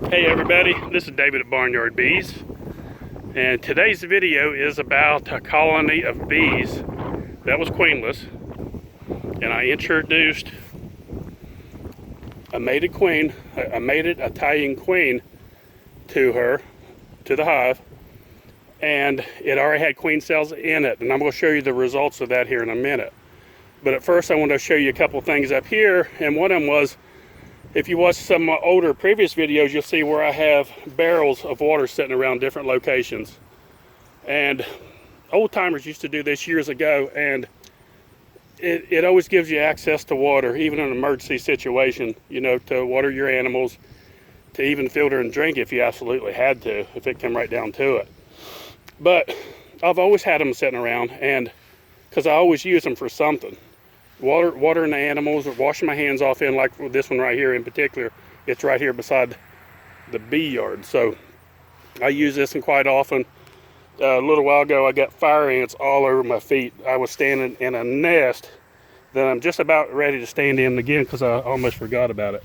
Hey everybody, this is David at Barnyard Bees, and today's video is about a colony of bees that was queenless, and I introduced a mated queen, a mated Italian queen to the hive, and it already had queen cells in it, and I'm going to show you the results of that here in a minute. But at first I want to show you a couple things up here, and one of them was, if you watch some older previous videos, you'll see where I have barrels of water sitting around different locations. And old timers used to do this years ago, and it always gives you access to water, even in an emergency situation, you know, to water your animals, to even filter and drink if you absolutely had to, if it came right down to it. But I've always had them sitting around, and because I always use them for something. Watering the animals, or washing my hands off in, like this one right here in particular. It's right here beside the bee yard, so I use this one quite often. A little while ago I got fire ants all over my feet. I was standing in a nest that I'm just about ready to stand in again because I almost forgot about it.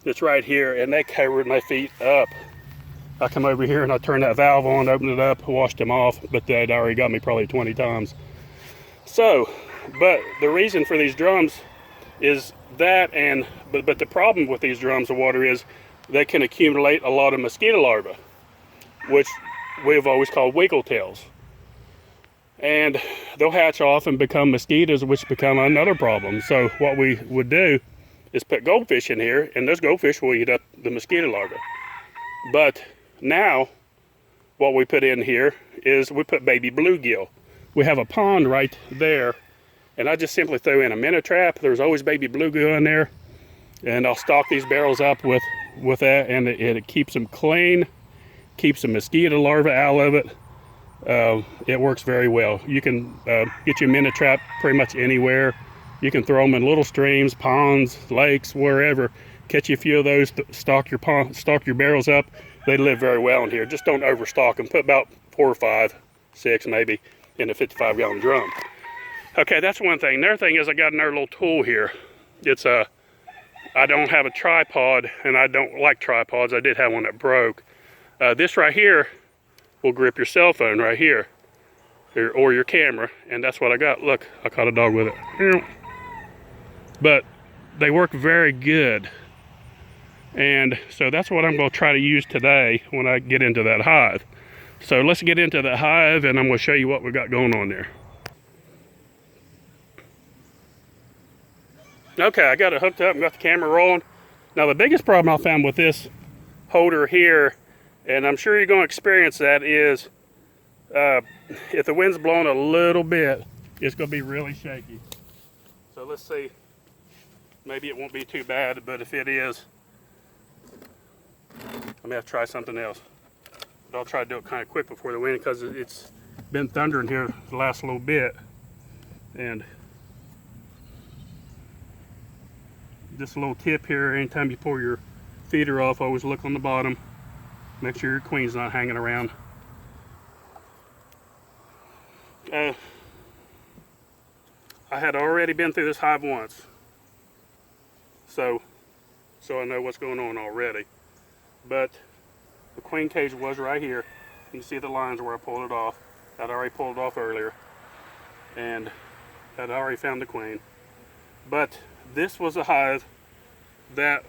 It's right here, and they covered my feet up. I come over here and I turn that valve on, open it up, washed them off, but they'd already got me probably 20 times. So, but the reason for these drums is that, and but the problem with these drums of water is they can accumulate a lot of mosquito larvae, which we've always called wiggle tails. And they'll hatch off and become mosquitoes, which become another problem. So what we would do is put goldfish in here, and those goldfish will eat up the mosquito larvae. But now what we put in here is we put baby bluegill. We have a pond right there, and I just simply throw in a minnow trap. There's always baby bluegill in there, and I'll stock these barrels up with that, and it keeps them clean, keeps the mosquito larvae out of it. It works very well. You can get your minnow trap pretty much anywhere. You can throw them in little streams, ponds, lakes, wherever. Catch you a few of those, stock your barrels up. They live very well in here. Just don't overstock them. Put about 4 or 5, 6 maybe in a 55-gallon drum. Okay, that's one thing. Another thing is I got another little tool here. It's I don't have a tripod, and I don't like tripods. I did have one that broke. This right here will grip your cell phone right here, or your camera, and that's what I got. Look, I caught a dog with it. But they work very good, and so that's what I'm going to try to use today when I get into that hive. So let's get into the hive, and I'm going to show you what we got going on there. Okay, I got it hooked up and got the camera rolling. Now the biggest problem I found with this holder here, and I'm sure you're going to experience that, is if the wind's blowing a little bit, it's going to be really shaky. So let's see. Maybe it won't be too bad, but if it is, I may have to try something else. But I'll try to do it kind of quick before the wind, because it's been thundering here the last little bit. And just a little tip here, anytime you pull your feeder off, always look on the bottom. Make sure your queen's not hanging around. I had already been through this hive once, so I know what's going on already. But the queen cage was right here. You can see the lines where I pulled it off. I'd already pulled it off earlier, and I'd already found the queen. But this was a hive that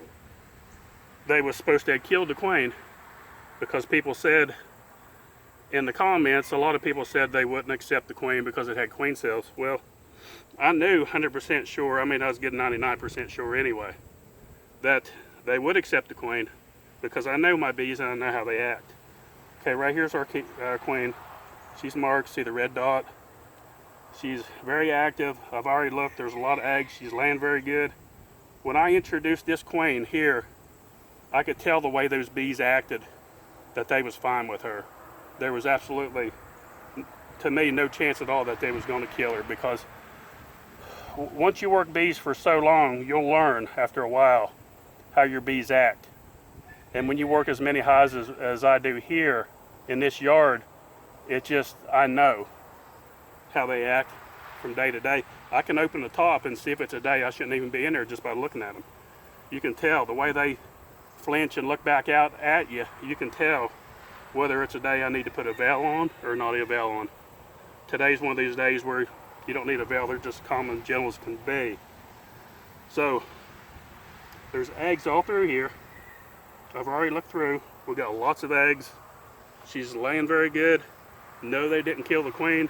they was supposed to have killed the queen, because people said in the comments, a lot of people said they wouldn't accept the queen because it had queen cells. Well, I knew 100% sure, I mean I was getting 99% sure anyway, that they would accept the queen, because I know my bees and I know how they act. Okay, right here's our queen. She's marked, see the red dot? She's very active. I've already looked, there's a lot of eggs. She's laying very good. When I introduced this queen here, I could tell the way those bees acted that they was fine with her. There was absolutely, to me, no chance at all that they was going to kill her, because once you work bees for so long, you'll learn after a while how your bees act. And when you work as many hives as I do here in this yard, it just, I know how they act from day to day. I can open the top and see if it's a day I shouldn't even be in there just by looking at them. You can tell the way they flinch and look back out at you, you can tell whether it's a day I need to put a veil on or not a veil on. Today's one of these days where you don't need a veil, they're just calm and gentle as can be. So there's eggs all through here. I've already looked through. We've got lots of eggs. She's laying very good. No, they didn't kill the queen.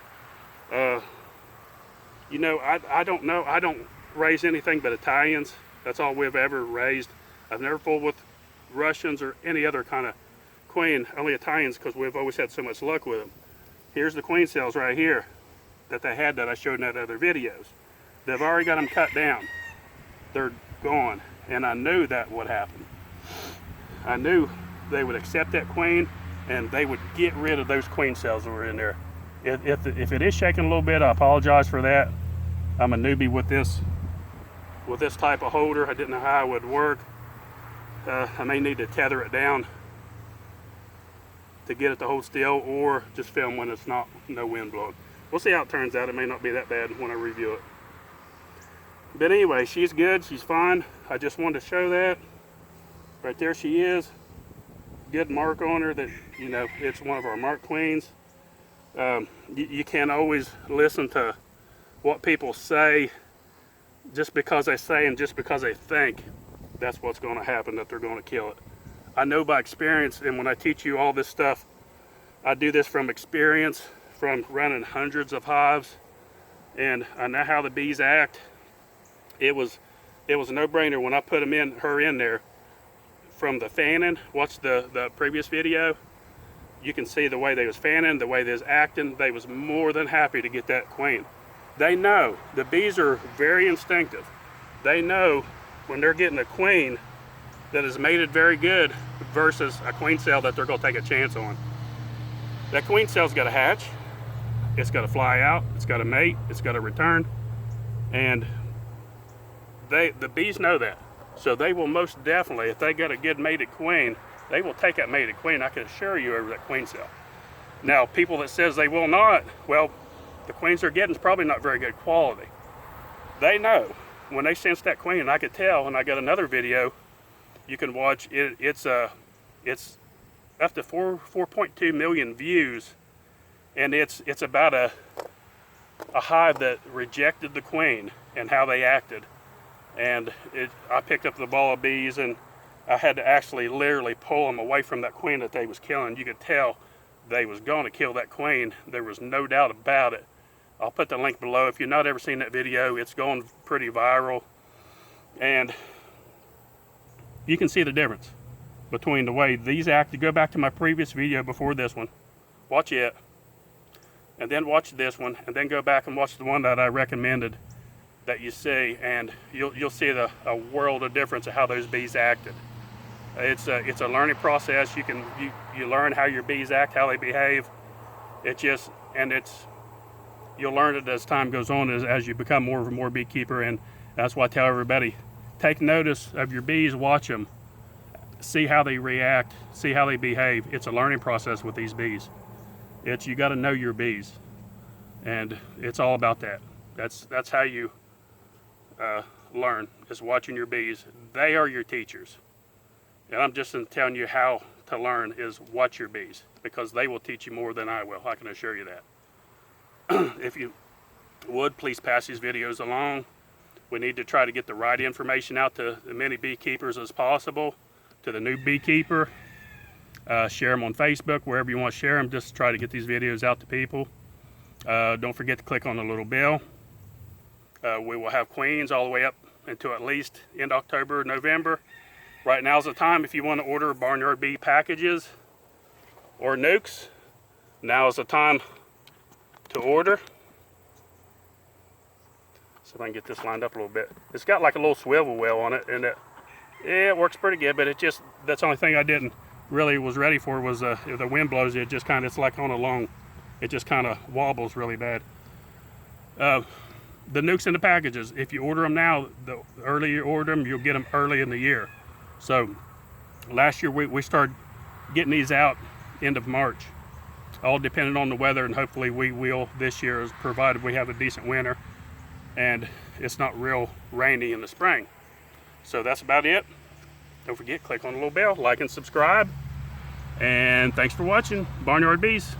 You know, I don't know. I don't raise anything but Italians. That's all we've ever raised. I've never fooled with Russians or any other kind of queen, only Italians, because we've always had so much luck with them. Here's the queen cells right here that they had that I showed in that other videos. They've already got them cut down. They're gone, and I knew that would happen. I knew they would accept that queen and they would get rid of those queen cells that were in there. If it is shaking a little bit, I apologize for that. I'm a newbie with this type of holder. I didn't know how it would work. I may need to tether it down to get it to hold still, or just film when it's no wind blowing. We'll see how it turns out. It may not be that bad when I review it. But anyway, she's good, she's fine. I just wanted to show that. Right there she is. Good mark on her that, you know, it's one of our marked queens. You can't always listen to what people say just because they say and just because they think that's what's going to happen, that they're going to kill it. I know by experience, and when I teach you all this stuff, I do this from experience, from running hundreds of hives, and I know how the bees act. It was a no-brainer when I put her in there. From the fanning, watch the previous video, you can see the way they was fanning, the way they was acting. They was more than happy to get that queen. They know, the bees are very instinctive. They know when they're getting a queen that is mated very good versus a queen cell that they're going to take a chance on. That queen cell's got to hatch, it's got to fly out, it's got to mate, it's got to return, and the bees know that. So they will most definitely, if they got a good mated queen, they will take that mated queen, I can assure you, over that queen cell. Now, people that says they will not, well, the queens they're getting is probably not very good quality. They know. When they sense that queen, and I could tell, and I got another video you can watch, it's up to 4.2 million views, and it's about a hive that rejected the queen and how they acted. And I picked up the ball of bees, and I had to actually literally pull them away from that queen that they was killing. You could tell they was going to kill that queen. There was no doubt about it. I'll put the link below. If you've not ever seen that video, it's going pretty viral. And you can see the difference between the way these act. Go back to my previous video before this one. Watch it. And then watch this one. And then go back and watch the one that I recommended that you see. And you'll see a world of difference of how those bees acted. It's a learning process. You learn how your bees act, how they behave. You'll learn it as time goes on, as you become more and more beekeeper. And that's why I tell everybody, take notice of your bees, watch them, see how they react, see how they behave. It's a learning process with these bees. You got to know your bees, and it's all about that. That's how you learn, is watching your bees. They are your teachers. And I'm just telling you how to learn, is watch your bees, because they will teach you more than I will. I can assure you that. If you would, please pass these videos along. We need to try to get the right information out to as many beekeepers as possible. To the new beekeeper, share them on Facebook, wherever you want to share them. Just try to get these videos out to people. Don't forget to click on the little bell. We will have queens all the way up until at least end October, November. Right now's the time if you want to order Barnyard Bee packages or nukes. Now is the time to order. See if I can get this lined up a little bit. It's got like a little swivel well on it, and it works pretty good, but that's the only thing I didn't really was ready for was if the wind blows, it's like on a long, it just kind of wobbles really bad. The nukes and the packages, if you order them now, the earlier you order them, you'll get them early in the year. So last year we started getting these out end of March, all depending on the weather, and hopefully we will this year, as provided we have a decent winter and it's not real rainy in the spring. So that's about it. Don't forget, click on the little bell, like and subscribe. And thanks for watching Barnyard Bees.